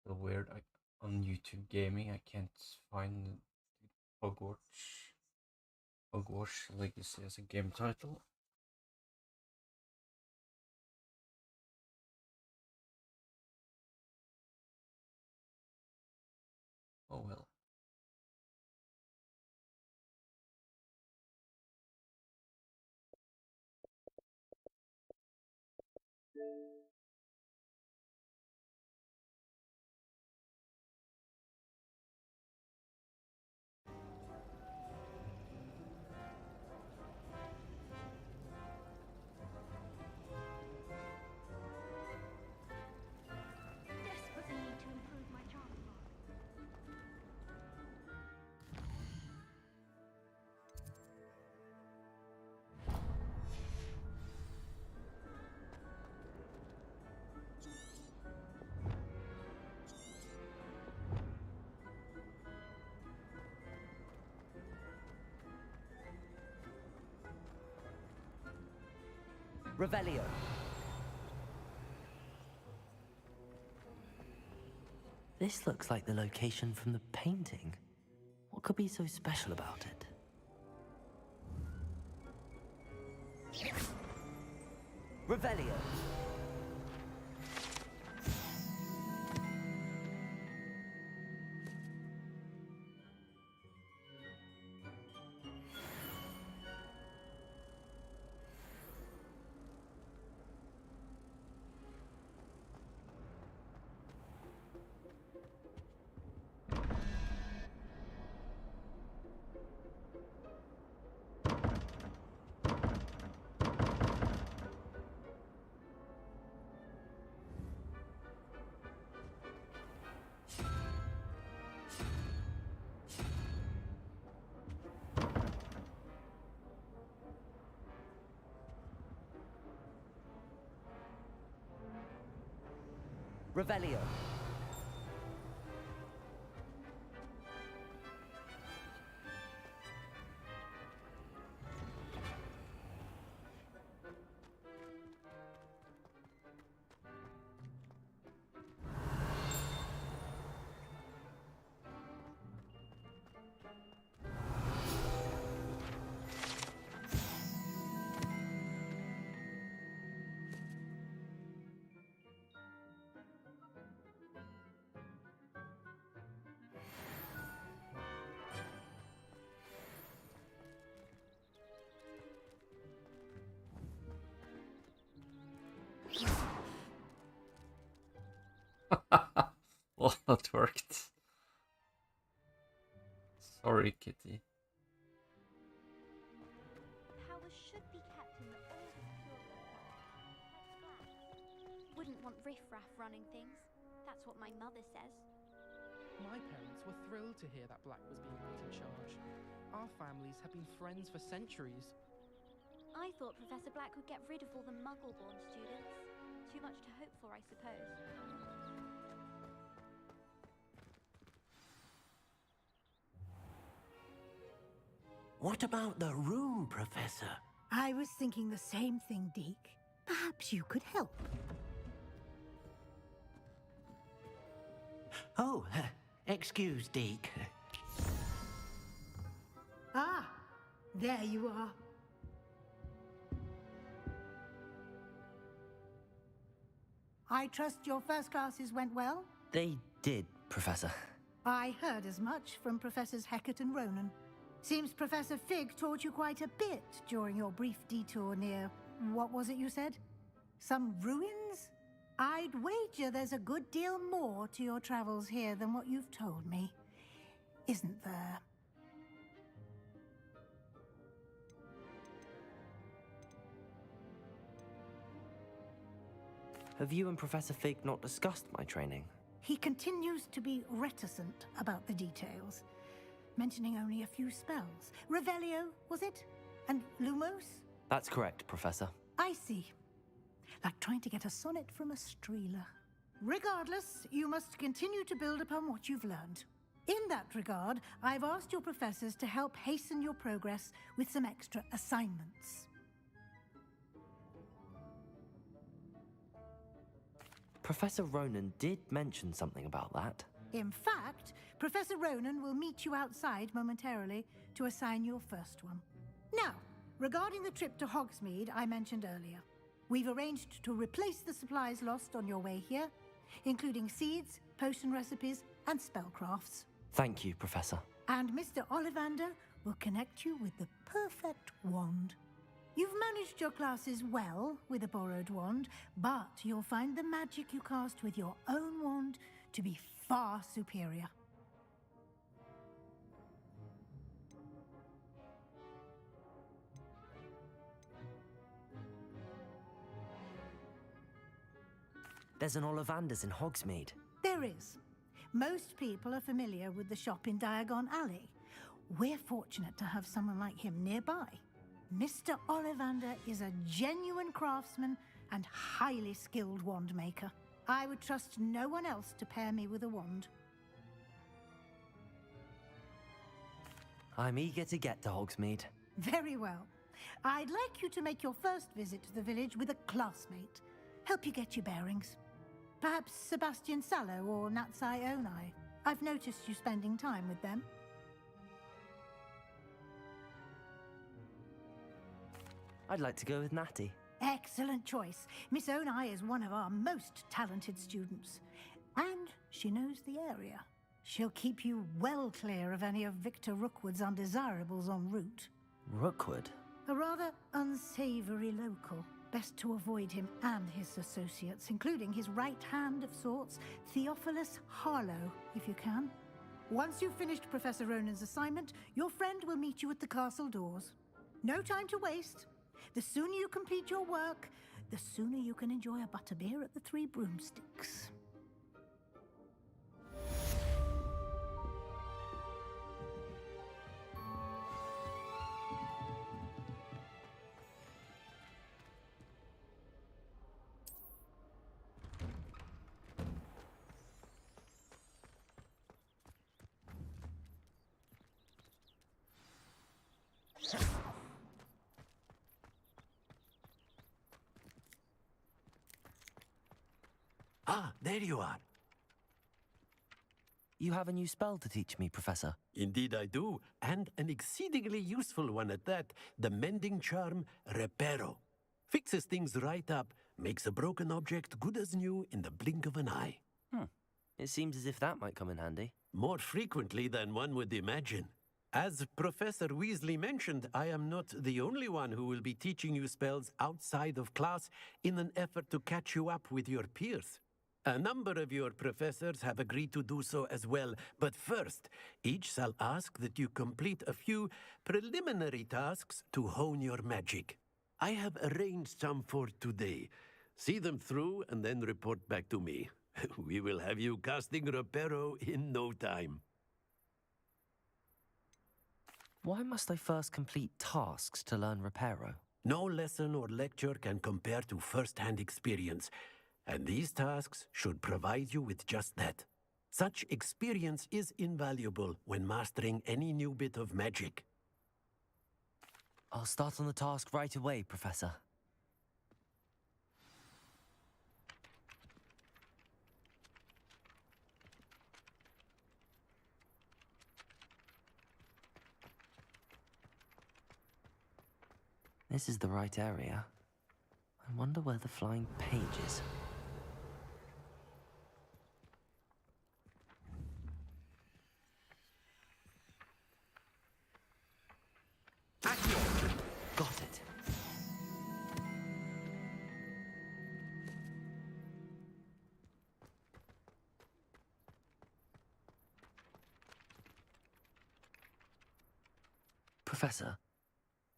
So weird. On YouTube Gaming, I can't find Hogwarts Hogwarts Legacy as a game title. Oh well. Desperately need to improve my charm block. Revelio. This looks like the location from the painting. What could be so special about it? Revelio. Revelio. Well, that worked. Sorry, Kitty. Powers should be kept in the oldest pureblood form. Wouldn't want riffraff running things. That's what my mother says. My parents were thrilled to hear that Black was being put in charge. Our families have been friends for centuries. I thought Professor Black would get rid of all the Muggle-born students. Too much to hope for, I suppose. What about the room, Professor? I was thinking the same thing, Deke. Perhaps you could help. Oh, excuse, Deke. Ah, there you are. I trust your first classes went well? They did, Professor. I heard as much from Professors Hecat and Ronan. Seems Professor Fig taught you quite a bit during your brief detour near... what was it you said? Some ruins? I'd wager there's a good deal more to your travels here than what you've told me. Isn't there? Have you and Professor Fig not discussed my training? He continues to be reticent about the details, mentioning only a few spells. Revelio, was it? And Lumos? That's correct, Professor. I see. Like trying to get a sonnet from a streeler. Regardless, you must continue to build upon what you've learned. In that regard, I've asked your professors to help hasten your progress with some extra assignments. Professor Ronan did mention something about that. In fact, Professor Ronan will meet you outside momentarily to assign your first one. Now, regarding the trip to Hogsmeade I mentioned earlier, we've arranged to replace the supplies lost on your way here, including seeds, potion recipes, and spellcrafts. Thank you, Professor. And Mr. Ollivander will connect you with the perfect wand. You've managed your classes well with a borrowed wand, but you'll find the magic you cast with your own wand to be far superior. There's an Ollivander's in Hogsmeade. There is. Most people are familiar with the shop in Diagon Alley. We're fortunate to have someone like him nearby. Mr. Ollivander is a genuine craftsman and highly skilled wand maker. I would trust no one else to pair me with a wand. I'm eager to get to Hogsmeade. Very well. I'd like you to make your first visit to the village with a classmate. Help you get your bearings. Perhaps Sebastian Sallow or Natsai Onai. I've noticed you spending time with them. I'd like to go with Natty. Excellent choice. Miss Onai is one of our most talented students. And she knows the area. She'll keep you well clear of any of Victor Rookwood's undesirables en route. Rookwood? A rather unsavory local. Best to avoid him and his associates, including his right hand of sorts, Theophilus Harlow, if you can. Once you've finished Professor Ronan's assignment, your friend will meet you at the castle doors. No time to waste. The sooner you complete your work, the sooner you can enjoy a butterbeer at the Three Broomsticks. Ah, there you are. You have a new spell to teach me, Professor. Indeed I do, and an exceedingly useful one at that. The mending charm, Reparo. Fixes things right up, makes a broken object good as new in the blink of an eye. It seems as if that might come in handy. More frequently than one would imagine. As Professor Weasley mentioned, I am not the only one who will be teaching you spells outside of class in an effort to catch you up with your peers. A number of your professors have agreed to do so as well, but first, each shall ask that you complete a few preliminary tasks to hone your magic. I have arranged some for today. See them through and then report back to me. We will have you casting Reparo in no time. Why must I first complete tasks to learn Reparo? No lesson or lecture can compare to first-hand experience, and these tasks should provide you with just that. Such experience is invaluable when mastering any new bit of magic. I'll start on the task right away, Professor. This is the right area. I wonder where the flying page is. Got it. Professor,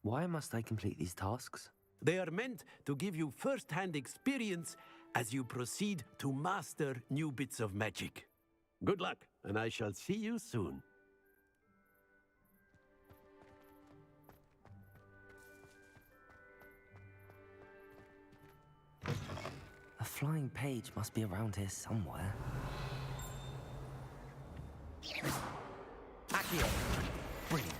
why must I complete these tasks? They are meant to give you first-hand experience as you proceed to master new bits of magic. Good luck, and I shall see you soon. A flying page must be around here somewhere. Accio! Brilliant.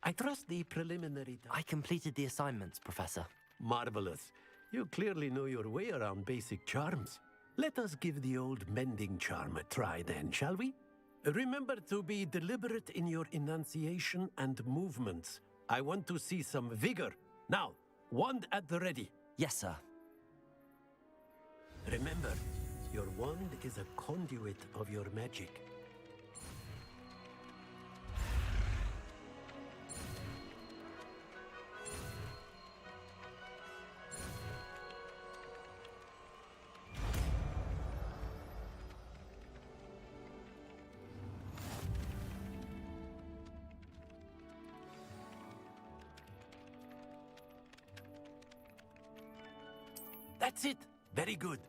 I trust the preliminary... I completed the assignments, Professor. Marvelous. You clearly know your way around basic charms. Let us give the old mending charm a try then, shall we? Remember to be deliberate in your enunciation and movements. I want to see some vigor. Now, wand at the ready. Yes, sir. Remember, your wand is a conduit of your magic. That's it. Very good.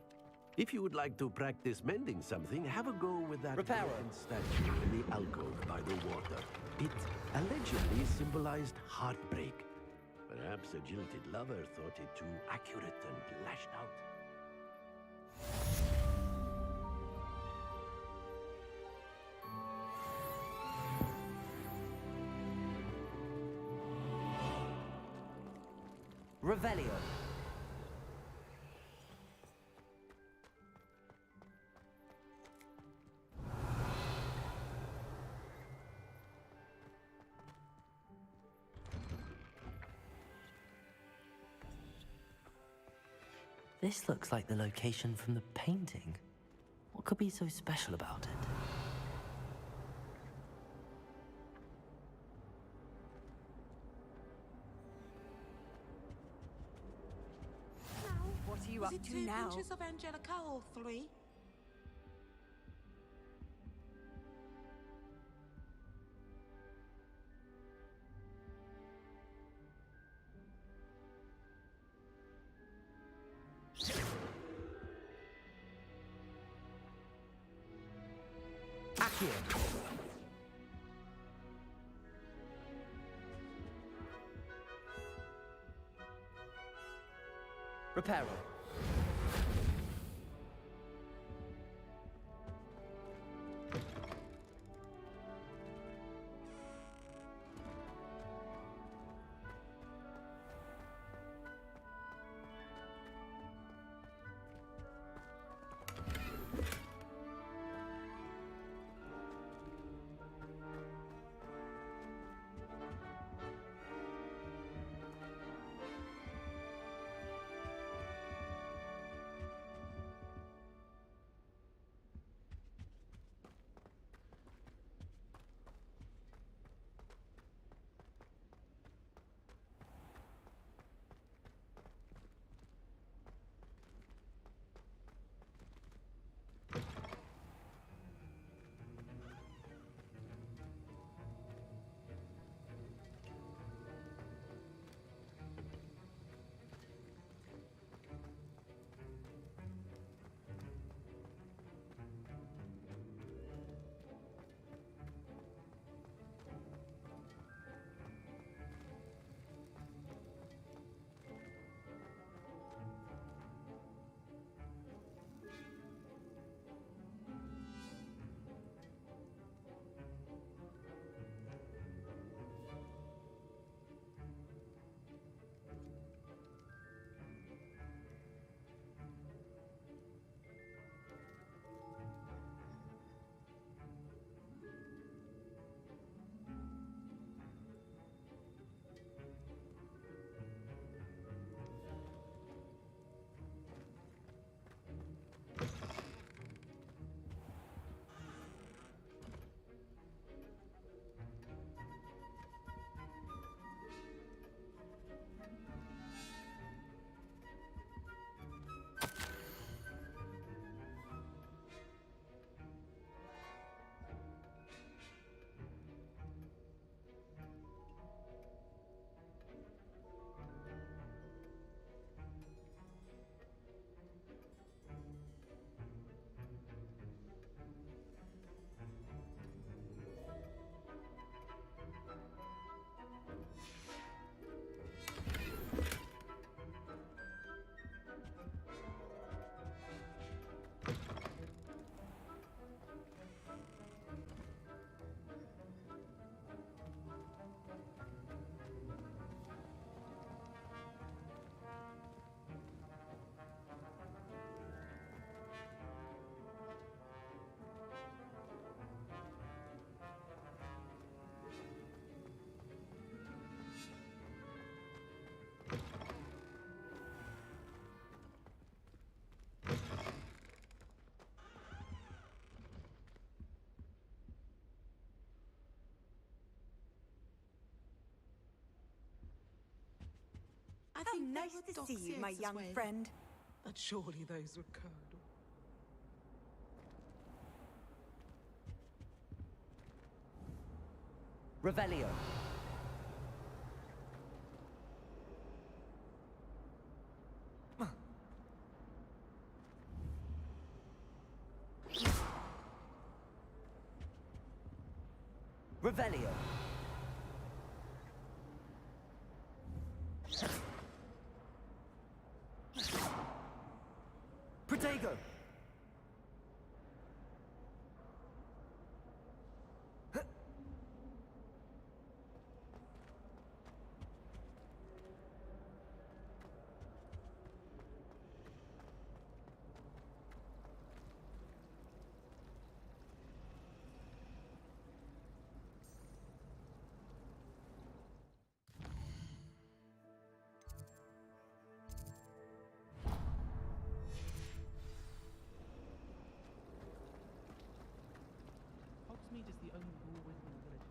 If you would like to practice mending something, have a go with that bronze statue in the alcove by the water. It allegedly symbolized heartbreak. Perhaps a jilted lover thought it too accurate and lashed out. Revelio. This looks like the location from the painting. What could be so special about it? What are you Was up it to 2 now? pinches of Angelica or 3? Accio. Reparo. How think they nice were to see you, my dogs young as well. friend. But surely those were curdle. Revelio. Revelio. Protego. Hogsmeade is the only Norweigan in the village.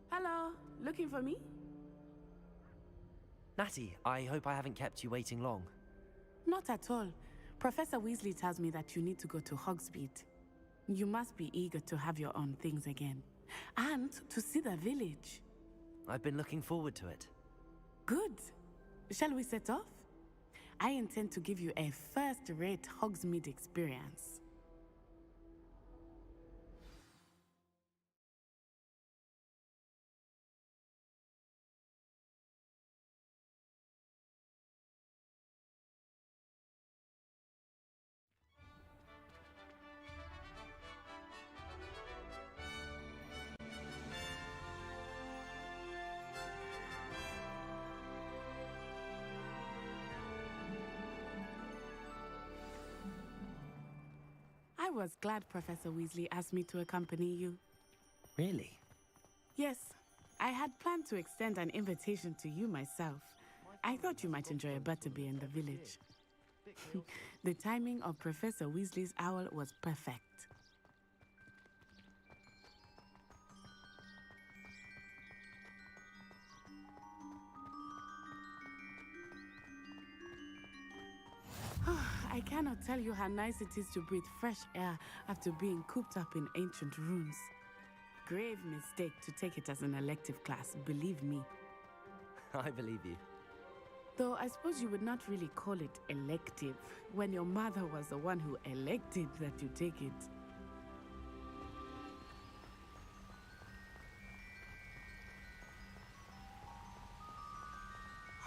Hello, looking for me? Natty, I hope I haven't kept you waiting long. Not at all. Professor Weasley tells me that you need to go to Hogsmeade. You must be eager to have your own things again. And to see the village. I've been looking forward to it. Good. Shall we set off? I intend to give you a first-rate Hogsmeade experience. I was glad Professor Weasley asked me to accompany you. Really? Yes, I had planned to extend an invitation to you myself. I thought you might enjoy a butterbeer in the village. The timing of Professor Weasley's owl was perfect. I cannot tell you how nice it is to breathe fresh air after being cooped up in ancient rooms. Grave mistake to take it as an elective class, believe me. I believe you. Though I suppose you would not really call it elective when your mother was the one who elected that you take it.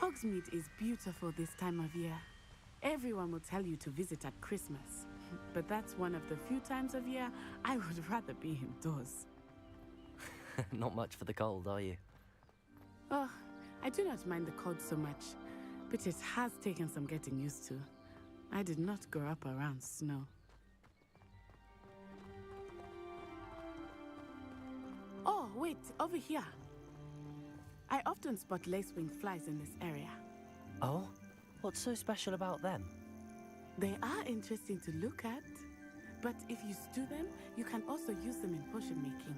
Hogsmeade is beautiful this time of year. Everyone will tell you to visit at Christmas, but that's one of the few times of year I would rather be indoors. Not much for the cold, are you? Oh, I do not mind the cold so much, but it has taken some getting used to. I did not grow up around snow. Oh, wait, over here. I often spot lace-winged flies in this area. Oh? What's so special about them? They are interesting to look at, but if you stew them, you can also use them in potion making.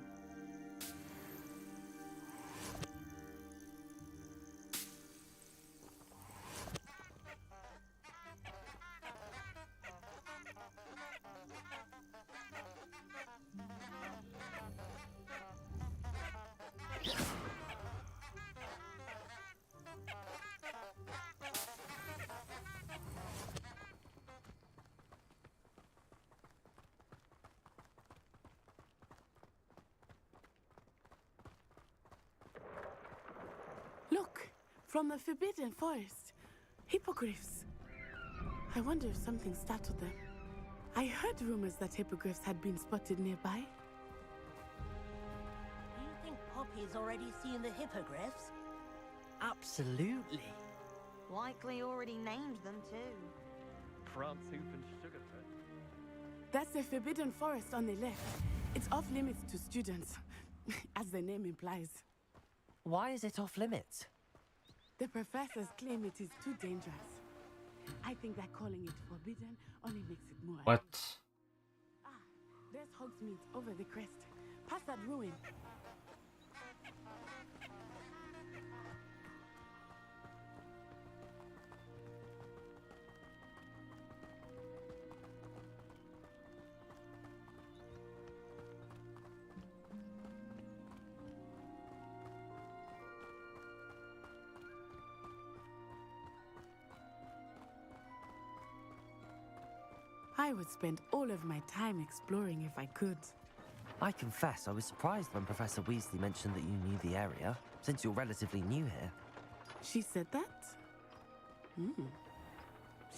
Look, from the Forbidden Forest. Hippogriffs. I wonder if something startled them. I heard rumors that hippogriffs had been spotted nearby. Do you think Poppy's already seen the hippogriffs? Absolutely. Likely already named them too. Prance Hoof and Sugarfoot. That's the Forbidden Forest on the left. It's off limits to students, as the name implies. Why is it off limits? The professors claim it is too dangerous. I think that calling it forbidden only makes it more. What? Ah, there's Hogsmeade over the crest. Past that ruin. I would spend all of my time exploring if I could. I confess I was surprised when Professor Weasley mentioned that you knew the area, since you're relatively new here. She said that?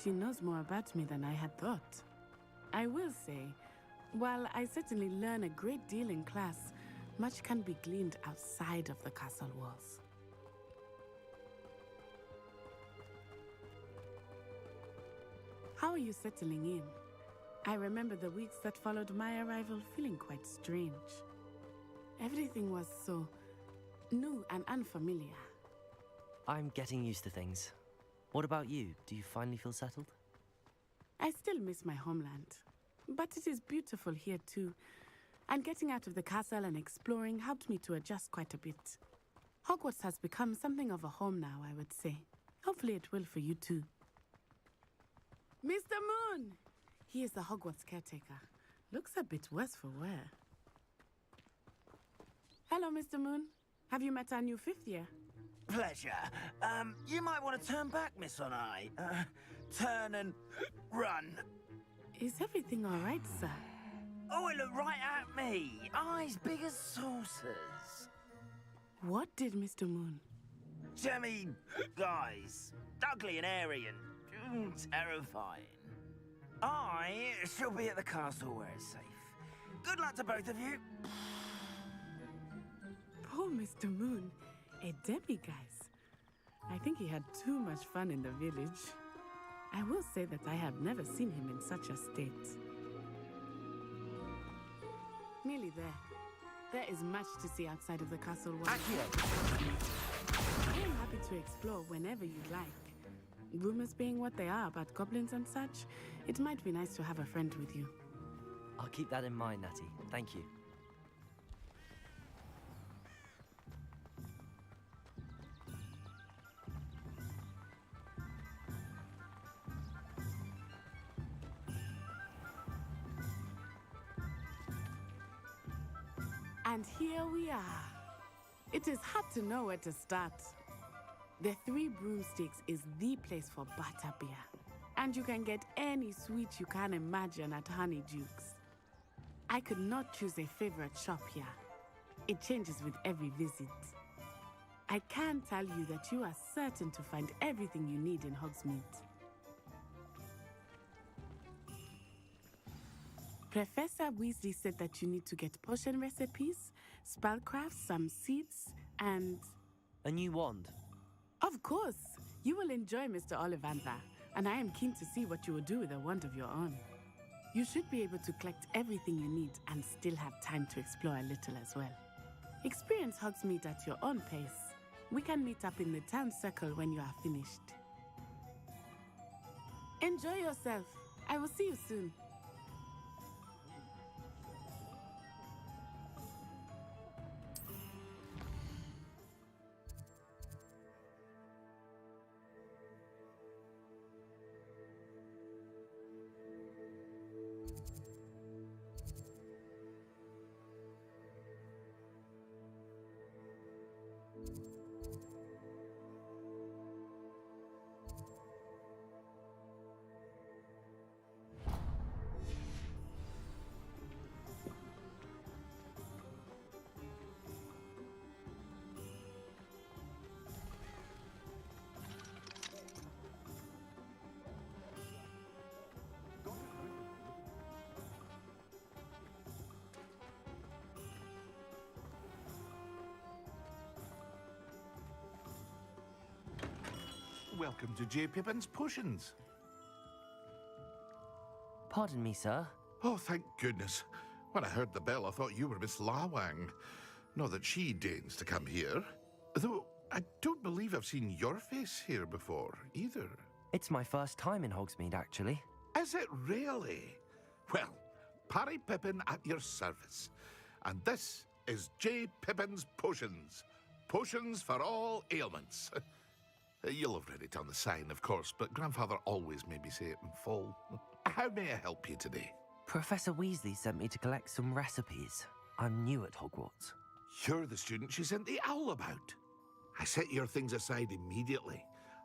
She knows more about me than I had thought. I will say, while I certainly learn a great deal in class, much can be gleaned outside of the castle walls. How are you settling in? I remember the weeks that followed my arrival feeling quite strange. Everything was so new and unfamiliar. I'm getting used to things. What about you? Do you finally feel settled? I still miss my homeland, but it is beautiful here too. And getting out of the castle and exploring helped me to adjust quite a bit. Hogwarts has become something of a home now, I would say. Hopefully it will for you too. Mr. Moon! He is the Hogwarts caretaker. Looks a bit worse for wear. Hello, Mr. Moon. Have you met our new fifth year? Pleasure. You might want to turn back, Miss On-Eye. Turn and run. Is everything all right, sir? Oh, it looked right at me. Eyes big as saucers. What did Mr. Moon? Jemmy guys. Ugly and airy and terrifying. I shall be at the castle where it's safe. Good luck to both of you. Poor Mr. Moon. A demiguise. I think he had too much fun in the village. I will say that I have never seen him in such a state. Nearly there. There is much to see outside of the castle walls. I am happy to explore whenever you'd like. Rumors being what they are about goblins and such, it might be nice to have a friend with you. I'll keep that in mind, Natty. Thank you. And here we are. It is hard to know where to start. The Three Broomsticks is the place for butterbeer. And you can get any sweet you can imagine at Honeydukes. I could not choose a favorite shop here. It changes with every visit. I can tell you that you are certain to find everything you need in Hogsmeade. Professor Weasley said that you need to get potion recipes, spellcrafts, some seeds, and... A new wand. Of course! You will enjoy Mr. Ollivander, and I am keen to see what you will do with a wand of your own. You should be able to collect everything you need and still have time to explore a little as well. Experience Hogsmeade at your own pace. We can meet up in the town circle when you are finished. Enjoy yourself. I will see you soon. Welcome to J. Pippin's Potions. Pardon me, sir. Oh, thank goodness. When I heard the bell, I thought you were Miss Lawang. Not that she deigns to come here. Though, I don't believe I've seen your face here before, either. It's my first time in Hogsmeade, actually. Is it really? Well, Parry Pippin at your service. And this is J. Pippin's Potions. Potions for all ailments. You'll have read it on the sign, of course, but Grandfather always made me say it in full. How may I help you today? Professor Weasley sent me to collect some recipes. I'm new at Hogwarts. You're the student she sent the owl about. I set your things aside immediately.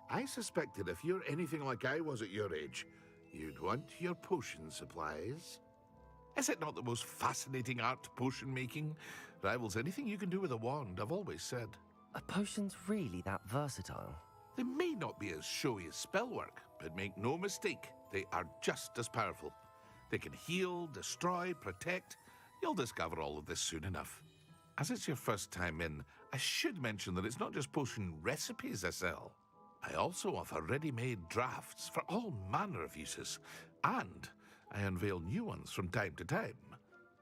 I suspected if you're anything like I was at your age, you'd want your potion supplies. Is it not the most fascinating art, potion making? Rivals anything you can do with a wand, I've always said. Are potions really that versatile? They may not be as showy as spellwork, but make no mistake, they are just as powerful. They can heal, destroy, protect. You'll discover all of this soon enough. As it's your first time in, I should mention that it's not just potion recipes I sell. I also offer ready-made drafts for all manner of uses, and I unveil new ones from time to time.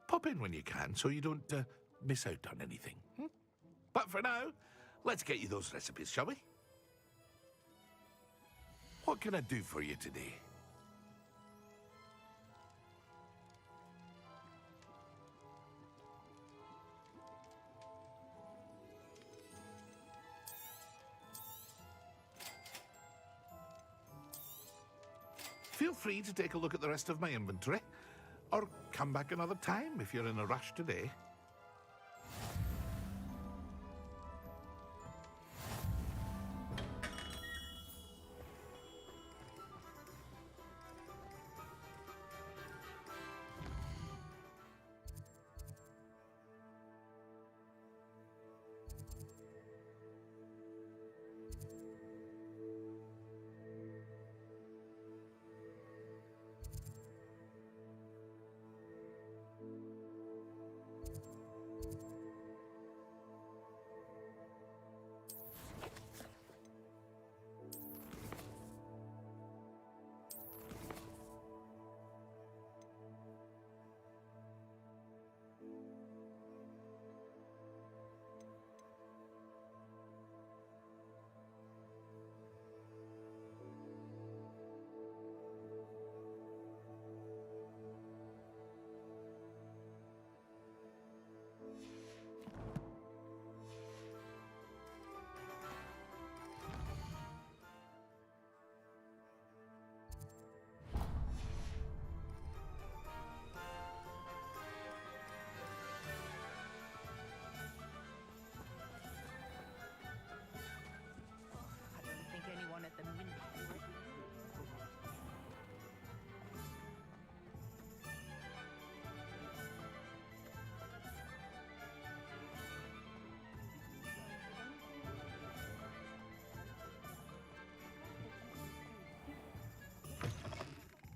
Pop in when you can so you don't miss out on anything. But for now, let's get you those recipes, shall we? What can I do for you today? Feel free to take a look at the rest of my inventory, or come back another time if you're in a rush today.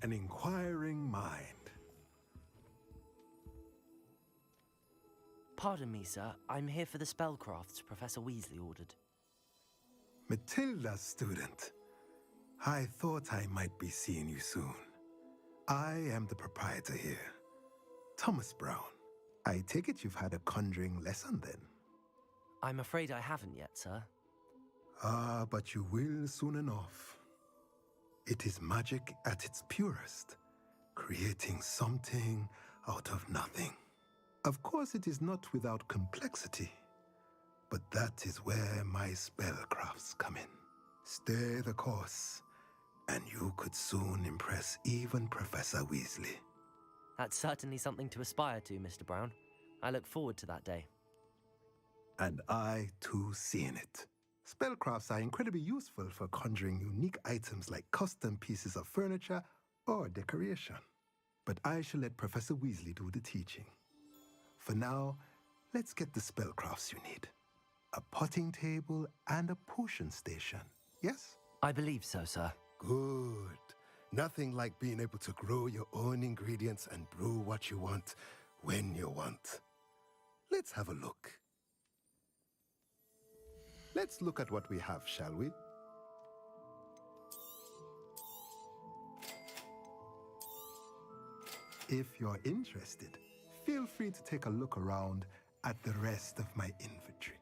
An inquiring mind. Pardon me, sir. I'm here for the spellcrafts Professor Weasley ordered. Matilda's student. I thought I might be seeing you soon. I am the proprietor here, Thomas Brown. I take it you've had a conjuring lesson then? I'm afraid I haven't yet, sir. Ah, but you will soon enough. It is magic at its purest, creating something out of nothing. Of course, it is not without complexity, but that is where my spellcrafts come in. Stay the course, and you could soon impress even Professor Weasley. That's certainly something to aspire to, Mr. Brown. I look forward to that day. And I, too, seeing it. Spellcrafts are incredibly useful for conjuring unique items like custom pieces of furniture or decoration. But I shall let Professor Weasley do the teaching. For now, let's get the spellcrafts you need. A potting table and a potion station, yes? I believe so, sir. Good. Nothing like being able to grow your own ingredients and brew what you want when you want. Let's have a look. Let's look at what we have, shall we? If you're interested, feel free to take a look around at the rest of my inventory.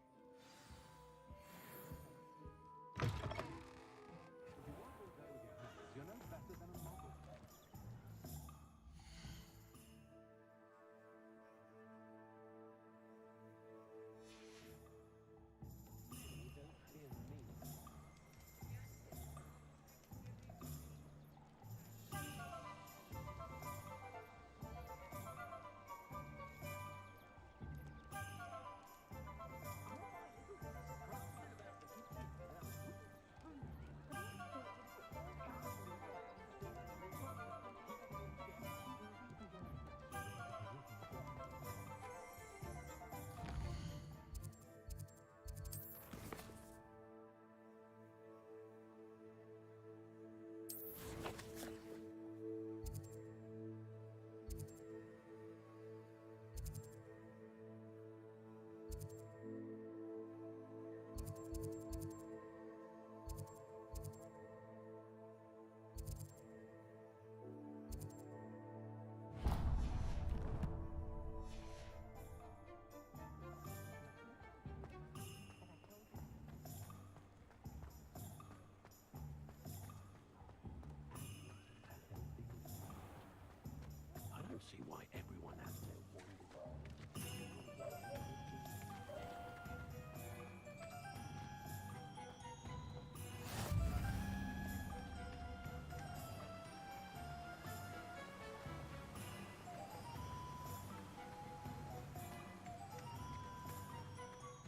I don't see why everyone has to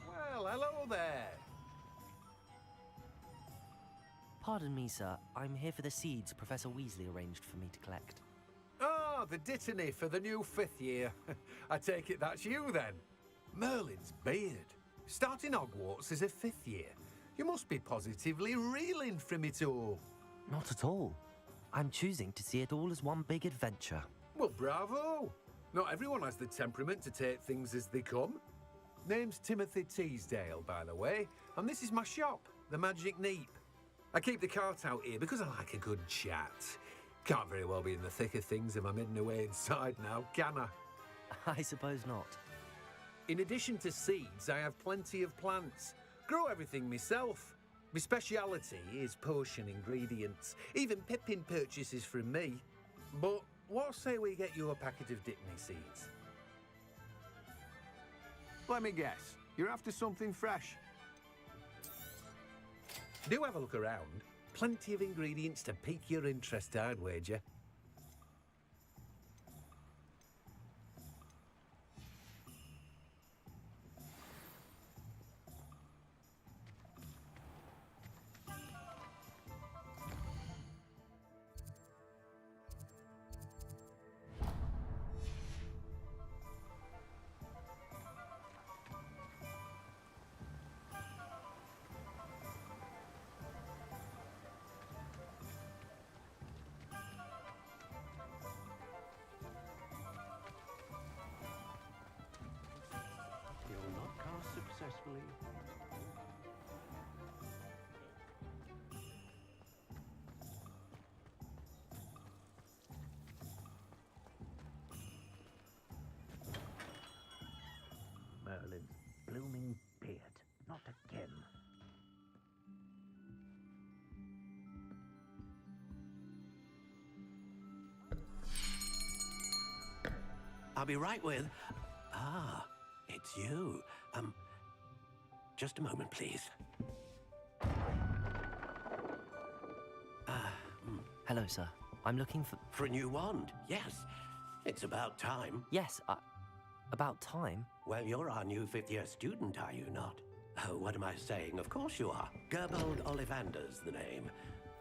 Well, hello there. Pardon me, sir. I'm here for the seeds Professor Weasley arranged for me to collect. Ah, the dittany for the new 5th year. I take it that's you, then. Merlin's beard. Starting Hogwarts as a 5th year. You must be positively reeling from it all. Not at all. I'm choosing to see it all as one big adventure. Well, bravo. Not everyone has the temperament to take things as they come. Name's Timothy Teasdale, by the way, and this is my shop, the Magic Neep. I keep the cart out here because I like a good chat. Can't very well be in the thick of things if I'm hidden away inside now, can I? I suppose not. In addition to seeds, I have plenty of plants. Grow everything myself. My speciality is potion ingredients. Even Pippin purchases from me. But what say we get you a packet of Dittany seeds? Let me guess. You're after something fresh. Do have a look around. Plenty of ingredients to pique your interest, I'd wager. You'll not cast successfully. Merlin's blooming beard. Not again. I'll be right with... Ah, it's you. Just a moment, please. Hello, sir. I'm looking for... For a new wand, yes. It's about time. Yes, about time? Well, you're our new 5th-year student, are you not? Oh, what am I saying? Of course you are. Gerbold Ollivander's the name.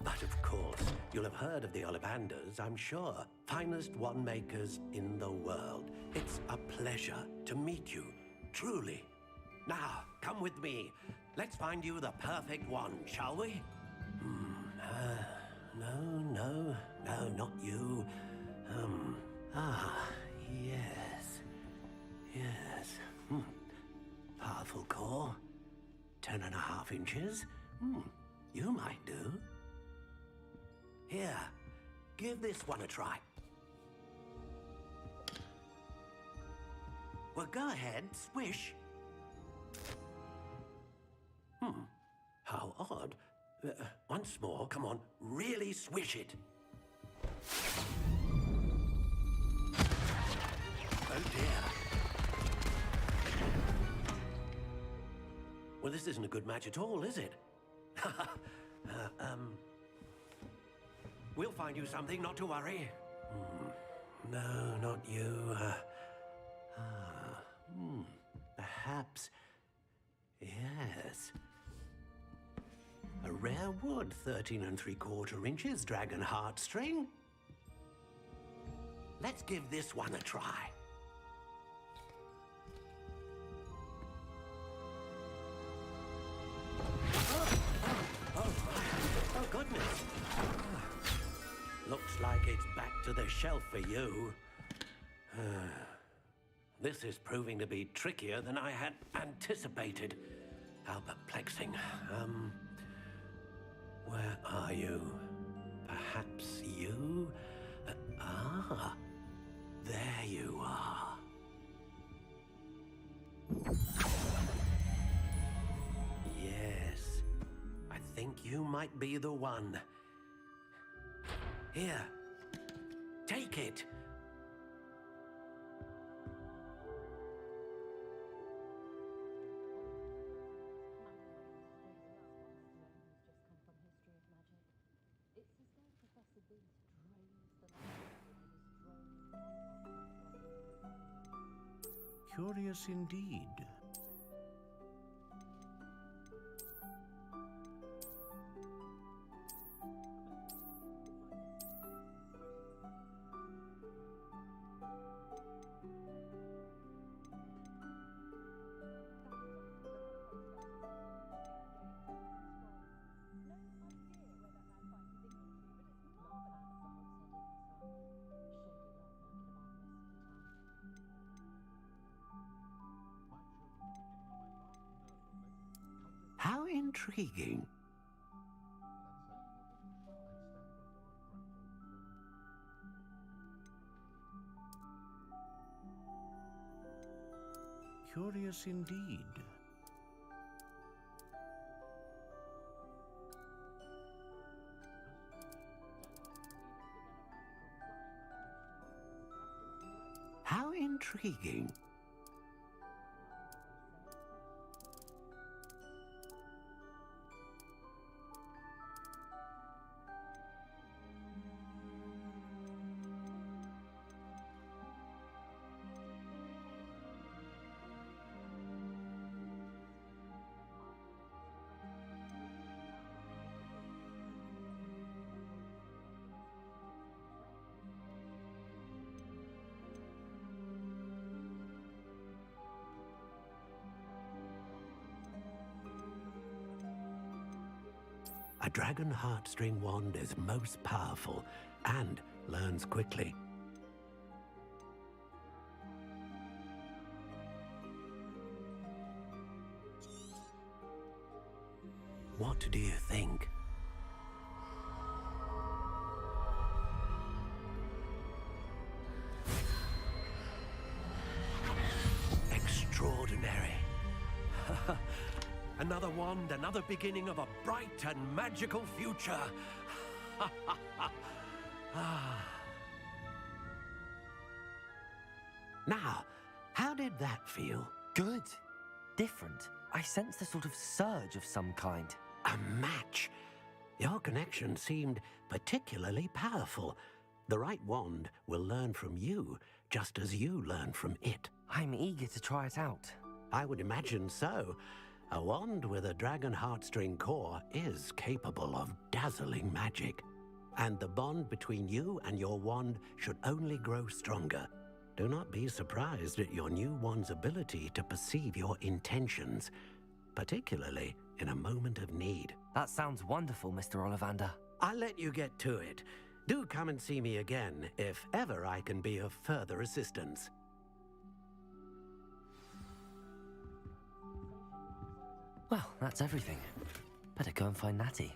But of course, you'll have heard of the Ollivanders, I'm sure. Finest wand makers in the world. It's a pleasure to meet you, truly. Now, come with me. Let's find you the perfect wand, shall we? No, not you. Yes. Powerful core. 10.5 inches. You might do. Here, give this one a try. Well, go ahead, swish. How odd. Once more, come on, really swish it. Oh dear. Well, this isn't a good match at all, is it? We'll find you something, not to worry. No, not you. Perhaps. Yes. A rare wood, 13 3/4 inches, dragon heartstring. Let's give this one a try. Oh, goodness. Looks like it's back to the shelf for you. This is proving to be trickier than I had anticipated. How perplexing. Where are you? Perhaps you? There you are. Yes, I think you might be the one. Here, take it. Curious indeed. How intriguing. Curious indeed. How intriguing. A dragon heartstring wand is most powerful and learns quickly. What do you think? Extraordinary. Another wand, another beginning of a bright and magical future. Now, how did that feel? Good. Different. I sensed a sort of surge of some kind. A match. Your connection seemed particularly powerful. The right wand will learn from you, just as you learn from it. I'm eager to try it out. I would imagine so. A wand with a dragon heartstring core is capable of dazzling magic. And the bond between you and your wand should only grow stronger. Do not be surprised at your new wand's ability to perceive your intentions, particularly in a moment of need. That sounds wonderful, Mr. Ollivander. I'll let you get to it. Do come and see me again if ever I can be of further assistance. Well, that's everything. Better go and find Natty.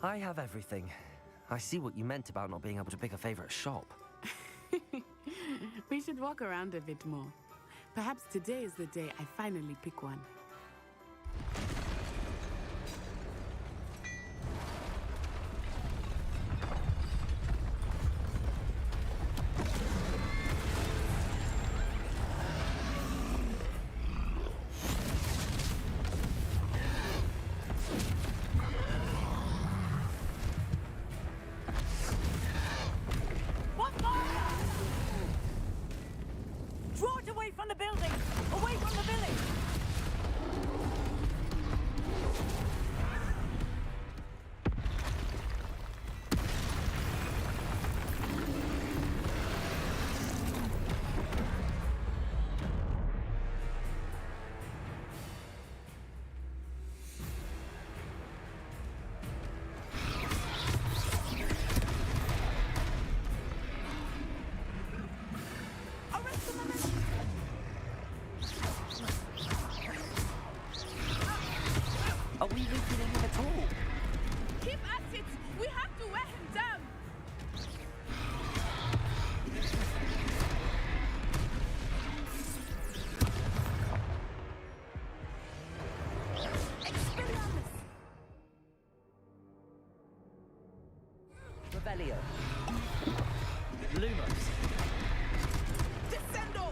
I have everything. I see what you meant about not being able to pick a favorite shop. We should walk around a bit more. Perhaps today is the day I finally pick one. Draw it away from the building! Away from the village! Are we weakening him at all? Keep at it! We have to wear him down! Rebellion. Lumos. Descendo!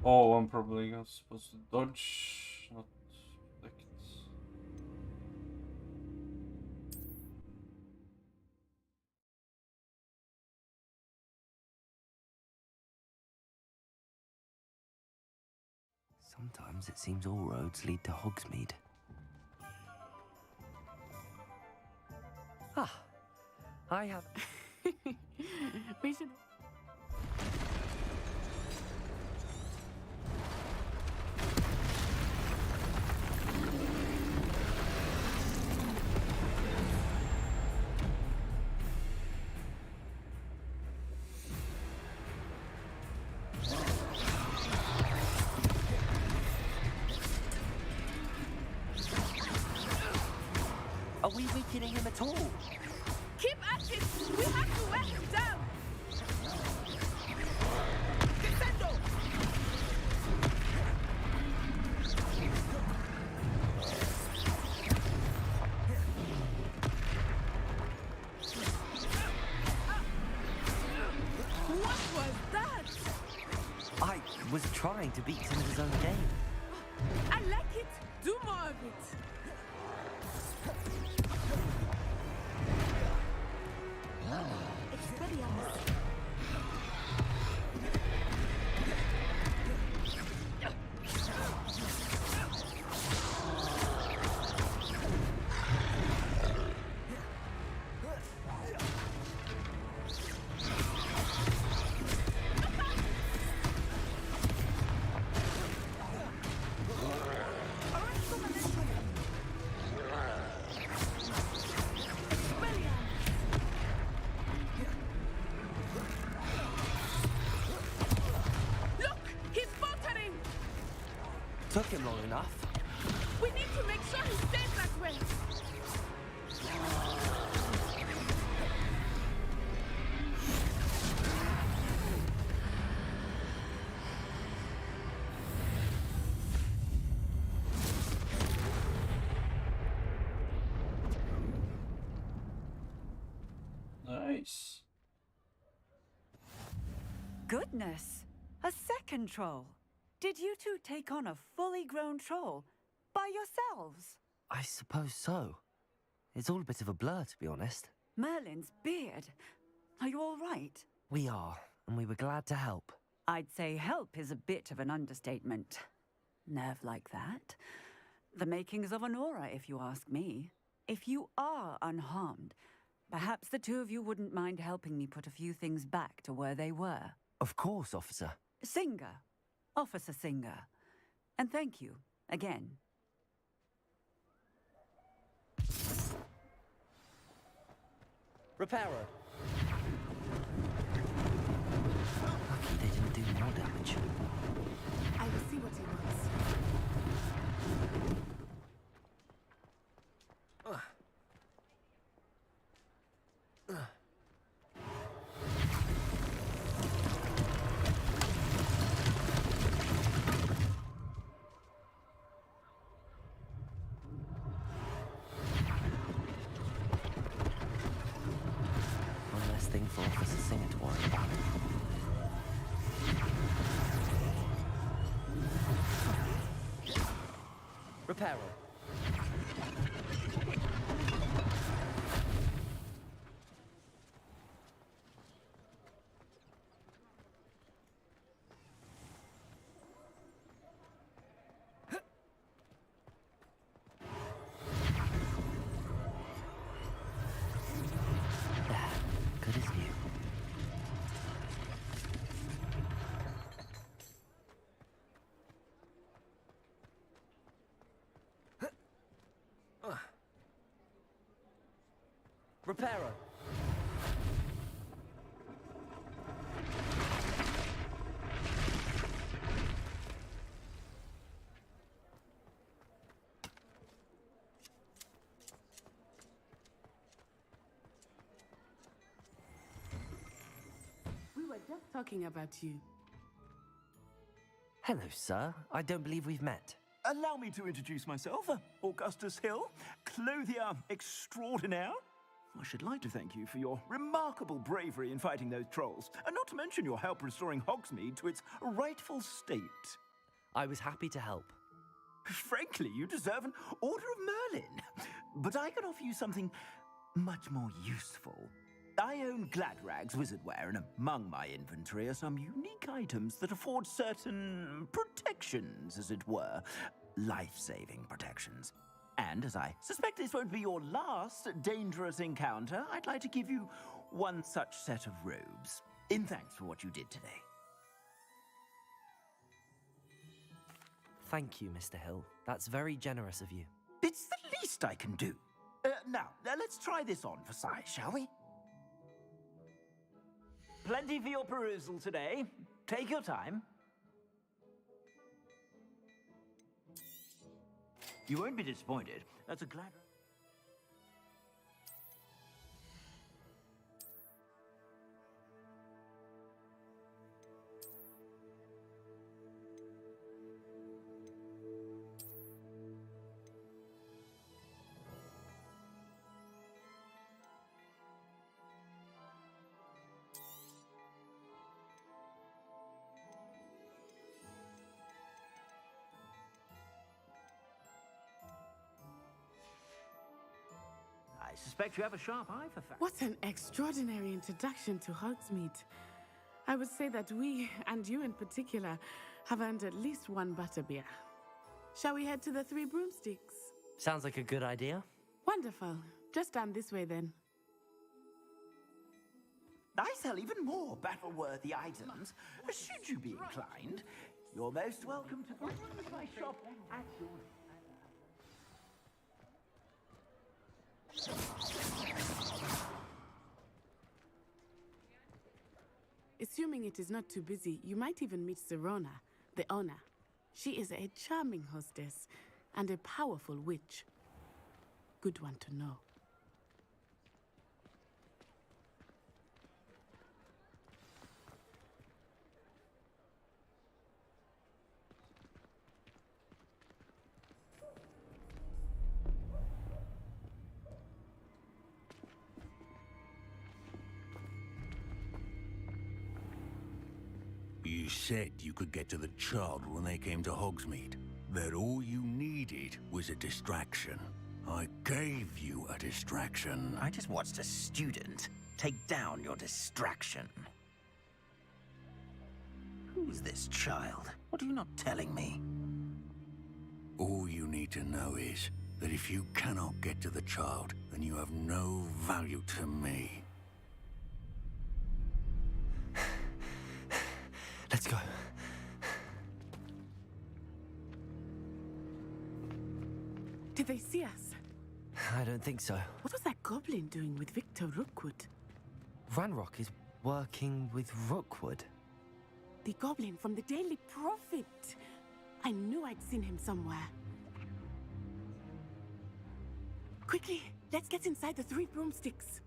Oh, I'm probably supposed to dodge, not protect. Sometimes it seems all roads lead to Hogsmeade. Ah, I have... We should... Are we weakening him at all? Keep at it! We have to wear him down! Descendo! What was that? I was trying to beat him at his own game. I like it! Do more of it! Took him long enough. We need to make sure he stays that way. Nice. Goodness! A second troll! Did you two take on a fully grown troll by yourselves? I suppose so. It's all a bit of a blur, to be honest. Merlin's beard. Are you all right? We are, and we were glad to help. I'd say help is a bit of an understatement. Nerve like that. The makings of an aura, if you ask me. If you are unharmed, perhaps the two of you wouldn't mind helping me put a few things back to where they were. Of course, officer. Singer. Officer Singer. And thank you, again. Repairer. Lucky they didn't do more damage. I will see what he wants. One less thing for Officer Singer to worry about. Repairer. Good as new. Repairer. We were just talking about you. Hello, sir. I don't believe we've met. Allow me to introduce myself, Augustus Hill, clothier extraordinaire. I should like to thank you for your remarkable bravery in fighting those trolls, and not to mention your help restoring Hogsmeade to its rightful state. I was happy to help. Frankly, you deserve an Order of Merlin. But I can offer you something much more useful. I own Gladrag's wizardware, and among my inventory are some unique items that afford certain protections, as it were. Life-saving protections. And as I suspect this won't be your last dangerous encounter, I'd like to give you one such set of robes, in thanks for what you did today. Thank you, Mr. Hill. That's very generous of you. It's the least I can do. Now, let's try this on for size, shall we? Plenty for your perusal today. Take your time. You won't be disappointed. That's a glad... I suspect you have a sharp eye for facts. What an extraordinary introduction to Hogsmeade. I would say that we, and you in particular, have earned at least one butterbeer. Shall we head to the Three Broomsticks? Sounds like a good idea. Wonderful. Just down this way then. I sell even more battle-worthy items. Should you be inclined, you're most welcome to peruse my shop at your... Assuming it is not too busy, you might even meet Serona, the owner. She is a charming hostess and a powerful witch. Good one to know. You said you could get to the child when they came to Hogsmeade. That all you needed was a distraction. I gave you a distraction. I just watched a student take down your distraction. Who's this child? What are you not telling me? All you need to know is that if you cannot get to the child, then you have no value to me. Let's go. Did they see us? I don't think so. What was that goblin doing with Victor Rookwood? Ranrock is working with Rookwood. The goblin from the Daily Prophet. I knew I'd seen him somewhere. Quickly, let's get inside the 3 broomsticks.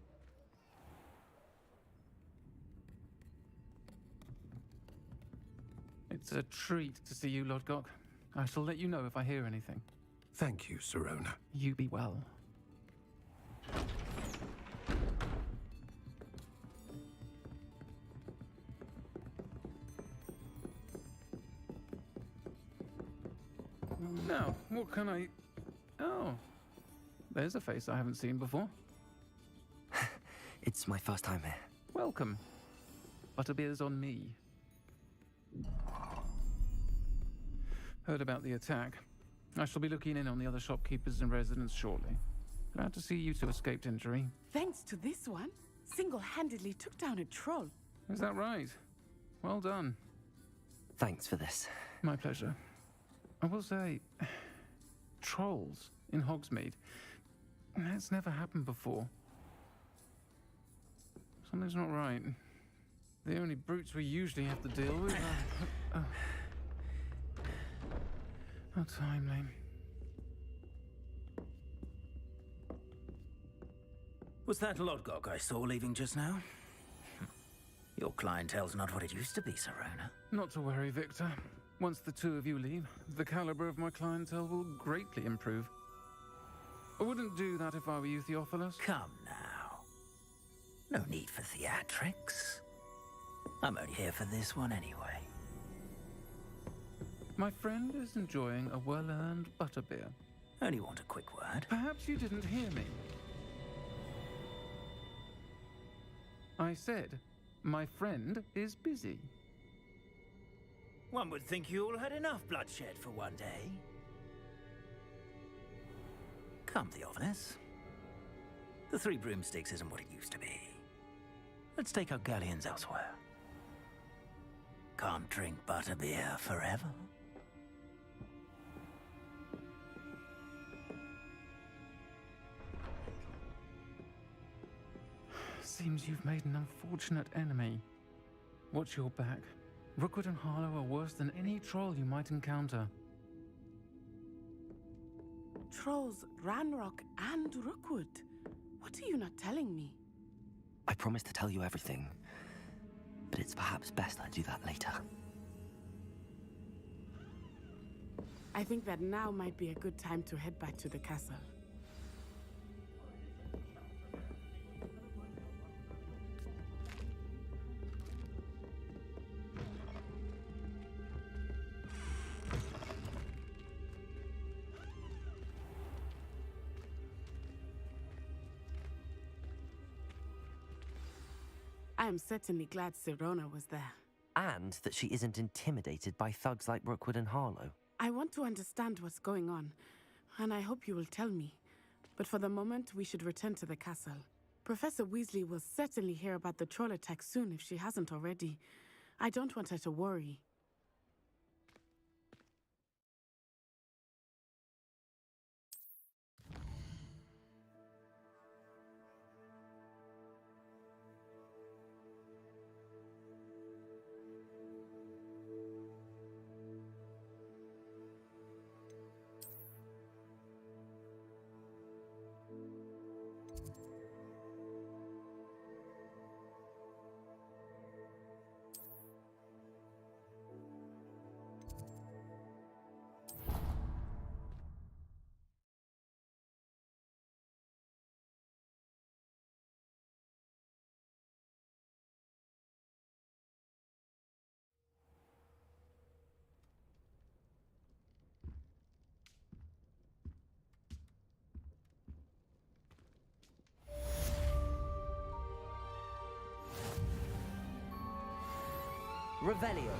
It's a treat to see you, Lodgok. I shall let you know if I hear anything. Thank you, Sirona. You be well. Now, what can I... Oh, there's a face I haven't seen before. It's my first time here. Welcome. Butterbeer's on me. Heard about the attack. I shall be looking in on the other shopkeepers and residents shortly. Glad to see you two escaped injury. Thanks to this one, single-handedly took down a troll. Is that right? Well done. Thanks for this. My pleasure. I will say, trolls in Hogsmeade. That's never happened before. Something's not right. The only brutes we usually have to deal with are... How timely. Was that Lodgok I saw leaving just now? Your clientele's not what it used to be, Sirona. Not to worry, Victor. Once the two of you leave, the caliber of my clientele will greatly improve. I wouldn't do that if I were you, Theophilus. Come now. No need for theatrics. I'm only here for this one anyway. My friend is enjoying a well-earned butterbeer. Only want a quick word. Perhaps you didn't hear me. I said, my friend is busy. One would think you all had enough bloodshed for one day. Come, Theophilus. The 3 broomsticks isn't what it used to be. Let's take our galleons elsewhere. Can't drink butterbeer forever. Seems you've made an unfortunate enemy. Watch your back. Rookwood and Harlow are worse than any troll you might encounter. Trolls, Ranrock, and Rookwood. What are you not telling me? I promised to tell you everything, but it's perhaps best I do that later. I think that now might be a good time to head back to the castle. I am certainly glad Sirona was there. And that she isn't intimidated by thugs like Rookwood and Harlow. I want to understand what's going on, and I hope you will tell me. But for the moment, we should return to the castle. Professor Weasley will certainly hear about the troll attack soon if she hasn't already. I don't want her to worry. Revelio.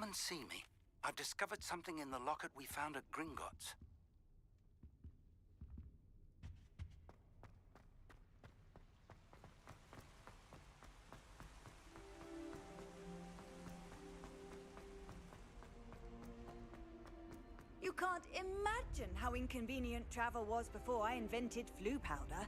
Come and see me. I've discovered something in the locket we found at Gringotts. You can't imagine how inconvenient travel was before I invented flu powder.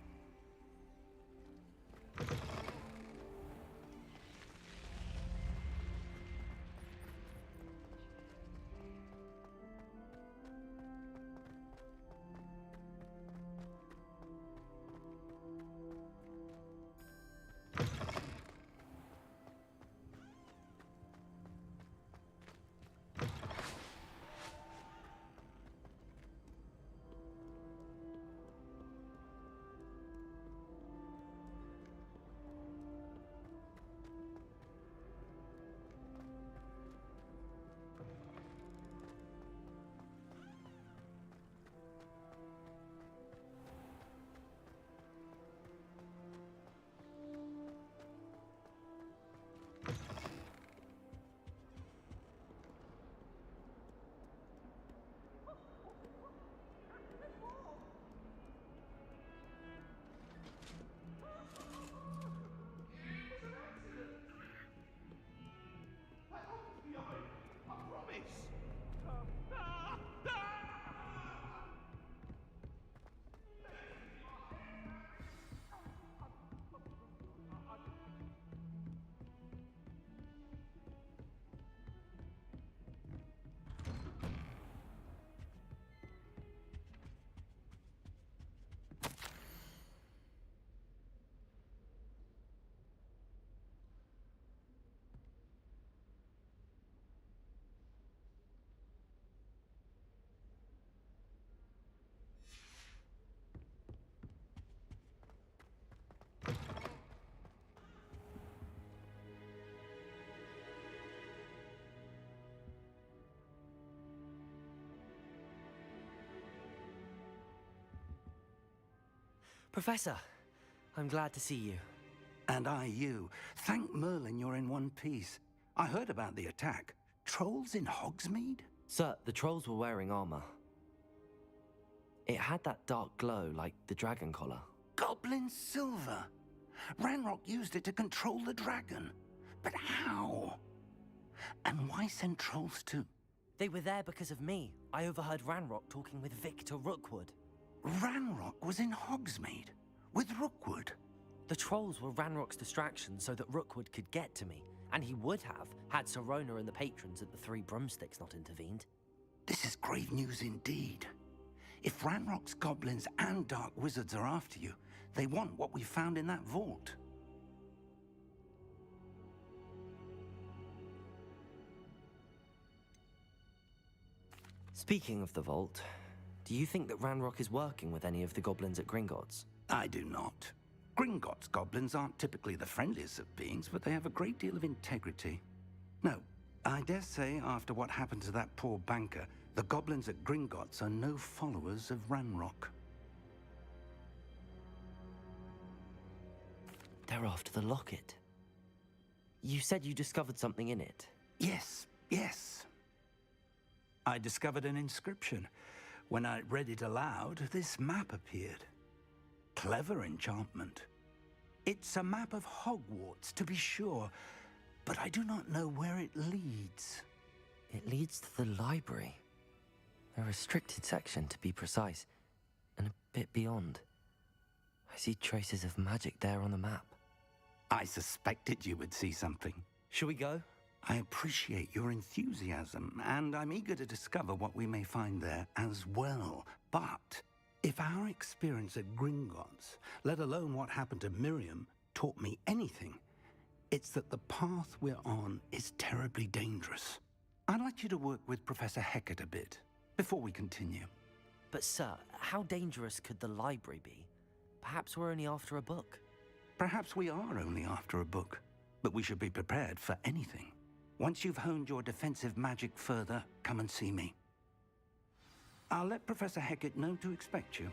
Professor, I'm glad to see you. And I you. Thank Merlin you're in one piece. I heard about the attack. Trolls in Hogsmeade? Sir, the trolls were wearing armor. It had that dark glow like the dragon collar. Goblin silver. Ranrock used it to control the dragon. But how? And why send trolls too? They were there because of me. I overheard Ranrock talking with Victor Rookwood. Ranrock was in Hogsmeade? With Rookwood? The trolls were Ranrock's distraction so that Rookwood could get to me. And he would have, had Sirona and the patrons at the Three Broomsticks not intervened. This is grave news indeed. If Ranrock's goblins and dark wizards are after you, they want what we found in that vault. Speaking of the vault, do you think that Ranrock is working with any of the goblins at Gringotts? I do not. Gringotts goblins aren't typically the friendliest of beings, but they have a great deal of integrity. No, I dare say after what happened to that poor banker, the goblins at Gringotts are no followers of Ranrock. They're after the locket. You said you discovered something in it. Yes, yes. I discovered an inscription. When I read it aloud, this map appeared. Clever enchantment. It's a map of Hogwarts, to be sure, but I do not know where it leads. It leads to the library. A restricted section, to be precise, and a bit beyond. I see traces of magic there on the map. I suspected you would see something. Shall we go? I appreciate your enthusiasm, and I'm eager to discover what we may find there as well. But if our experience at Gringotts, let alone what happened to Miriam, taught me anything, it's that the path we're on is terribly dangerous. I'd like you to work with Professor Hecat a bit before we continue. But sir, how dangerous could the library be? Perhaps we're only after a book. Perhaps we are only after a book, but we should be prepared for anything. Once you've honed your defensive magic further, come and see me. I'll let Professor Hecat know to expect you.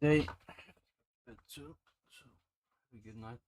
day. Bed soon, so have a good night.